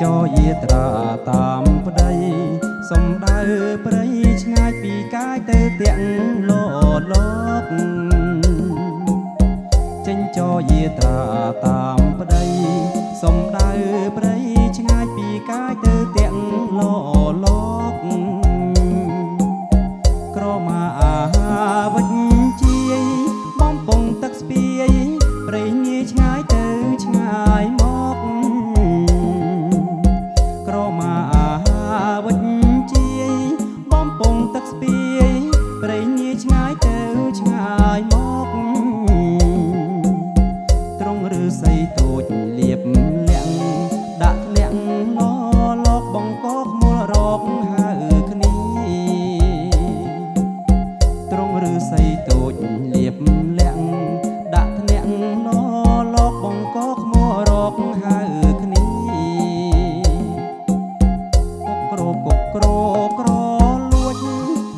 ចរយាត្រាតាមប្តីសំដៅព្រៃឆ្ងាយពីកាយទៅទាំងលោកចេញចរយាត្រាតាមប្តីសំដៅព្រៃឆ្ងាយពីកាយទៅទាំងលោកក្រមាអាហាវិជ្ជាបំពង់ទឹកស្ពាយព្រៃងាយឆ្ងាយទៅឆ្ងាយមកក្រមាអាហាវិជ្ជាបំពង់ទឹកស្ពាយព្រៃងាយឆ្ងាយទៅឆ្ងាយមកត្រង់ឬស័យតូចលៀបលាក់ដាក់ធ្លាក់លោកបង្កខ្មោលរកហៅគ្នាត្រង់ឬស័យតូចលៀបលាក់ដាក់ធ្លាក់លោកបង្កខ្មោលរកហៅគ្នាគុកក្រលួច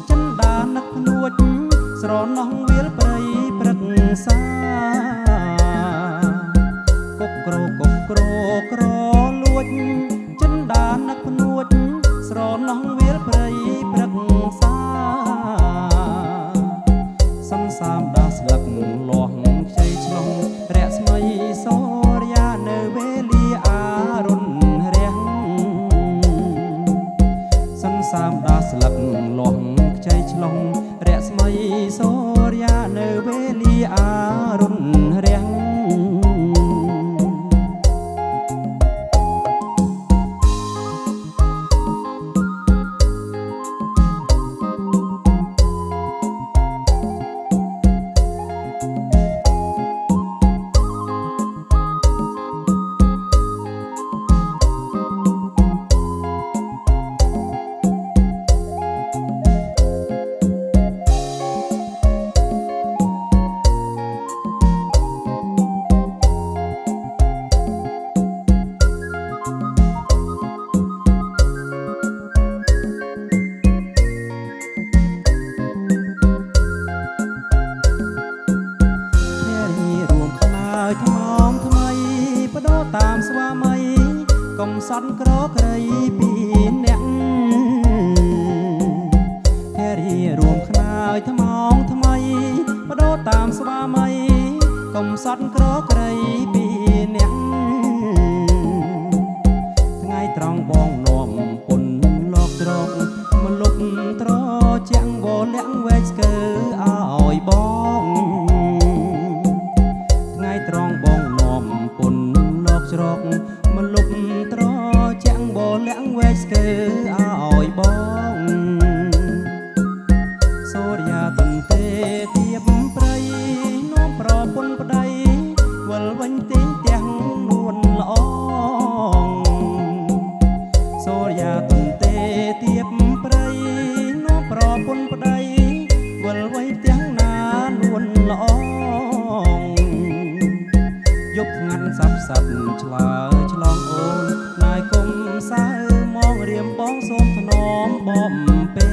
ចិនដានឹកភ្នួចស្រណោះវាលព្រៃព្រឹកសាគុកក្រលួចចិនដានឹកភ្នួចស្រណោះវាលព្រៃព្រឹកសាសំសាមដាស្លឹកលាស់ខ្ចីឆ្លងរស្មីសូរិយានៅវេលាអារុណរាំងសំសាមដាស្លឹកលាស់ខ្ចីឆ្លងរស្មីសូរិយានៅវេលាអារុណរាំងថ្មងថ្មីបដោតាមស្វាមីកុំសន់ក្រក្រៃពីអ្នកភរិយារួមខ្នើយថ្មងថ្មីបដោតាមស្វាមីកុំសន់ក្រក្រៃពីអ្នកថ្ងៃត្រង់បងនាំពុនលោកត្រកមកលុបត្រជាងវលាក់វែកស្កើឲ្យបងត្រង់បងនាំពុនលោកច្រកមកលុបត្រជាងបលាក់វែកស្កើឲ្យបងសូរិយាតន្ទេទៀបព្រៃនាំប្រពន្ធប្តីវិលវិញទីទាំងនួនល្អសូរិយាតន្ទេទៀបព្រៃនាំប្រពន្ធប្តីវិលវិញទាំងណានួនល្អយប់ងាត់សាប់ឆ្លើយឆ្លងអូនណាយគុំសៅមករៀមបងសូមថ្នមបំពេ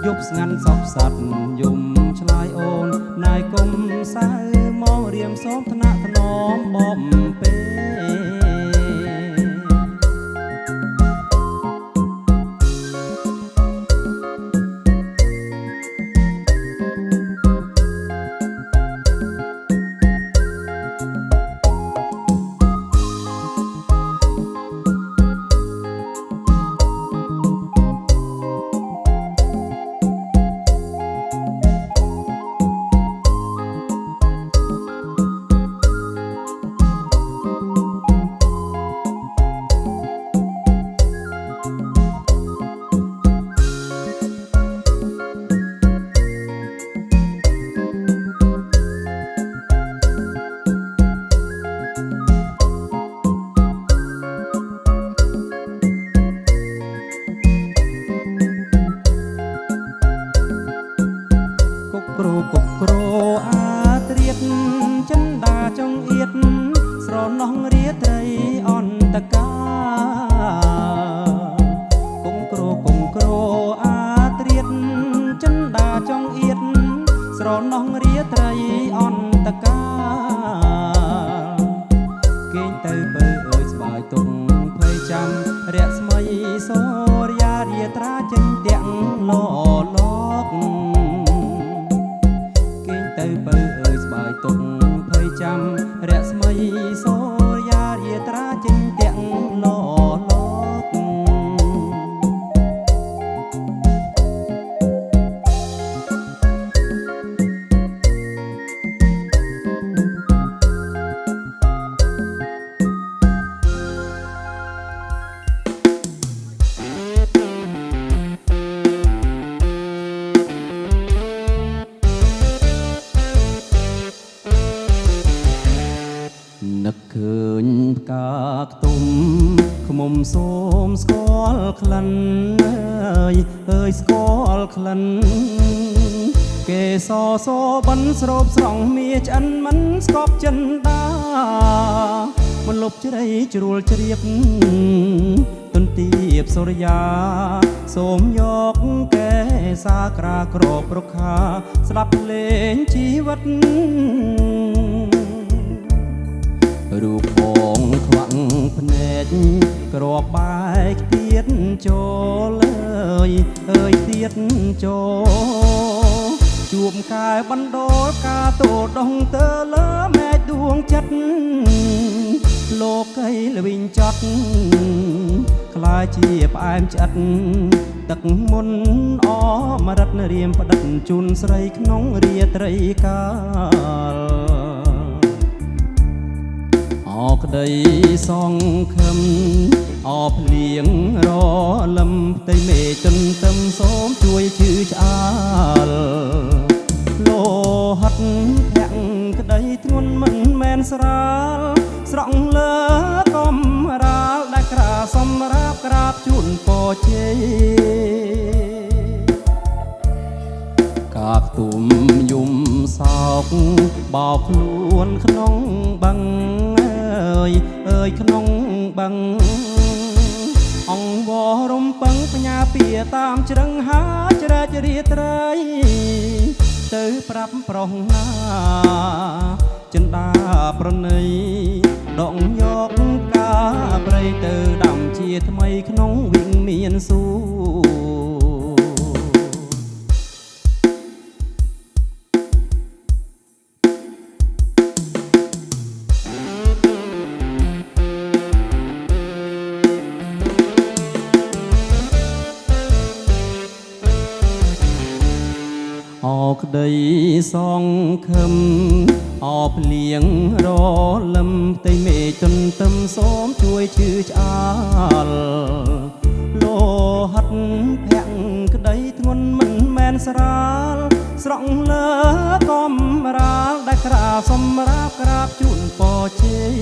យប់ស្ងាត់សពសัตว์យំឆ្លើយអូនណាយគុំសៅមករៀមសូមថ្នាក់ថ្នមបំពេ ចាំរស្មីសូរ្យារាត្រាចេញទាំងលលោកនឹកឃើញផ្កាខ្ទុំខ្មុំសូមស្គាល់ក្លិនអើយស្គាល់ក្លិនគេសសូបិនស្រូបស្រង់មាឆ្អិនមិនស្កប់ចិនដាមិនលុបជ្រៃជ្រួលជ្រាបទុនទៀបសុរិយាសូមយកកែសាក្រាក្របរុក្ខាស្ដាប់លេងជីវិតរូបបងខ្វាក់ភ្នែកក្របបែកទៀតចូលអើយទៀតចូលជួបកែបណ្ដោលការតោដងទៅលើមេឃដួងចិត្តលោកីល្វីងចត់ខ្លាយជាផ្អែមឆ្អិតទឹកមុនអមរិតរៀមផ្ដិតជូនស្រីក្នុងរាត្រីកាលអក្ដីសងខឹមអភ្លៀងរលឹមផ្ទៃមេឃទន្ទឹមសូមជួយឈឺឆ្អាលលោហិតធាក់ក្ដីធ្ងន់មិនមែនស្រាលស្រក់លើកំរាលដែលក្រាសម្រាប់ក្រាបជូនពរជ័យកាកទុំយំសោកបោកខ្លួនក្នុងបឹងអើយក្នុងបឹងអង្វររំពឹងផ្ញើពៀតាមជ្រឹងហាជ្រែករាត្រីទៅប្រាប់ប្រុសណាចិន្តាប្រណីដកយកកាព្រៃទៅដាំជាថ្មីក្នុងវិមានសួអក្ដីសងខឹមអភ្លៀងរលឹមផ្ទៃមេឃទន្ទឹមសូមជួយឈឺឆ្អាលលោហិតភាក់ក្ដីធ្ងន់មិនមែនស្រាលស្រក់លើកំរាលដែលក្រាសម្រាប់ក្រាបជូនពរជ័យ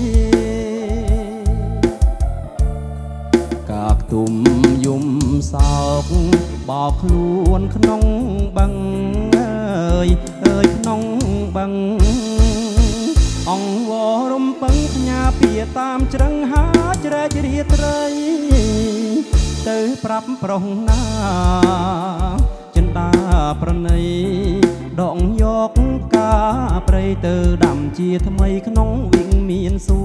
កាកទុំយំសោកបោកខ្លួនក្នុងបឹងអើយក្នុងបឹងអង្វររំពឹងផ្ញើពៀតាមជ្រឹងហាជ្រែករាត្រីទៅប្រាប់ប្រុសណាចិន្តាប្រណីដកយកកាព្រៃទៅដាំជាថ្មីក្នុងវិមានសួ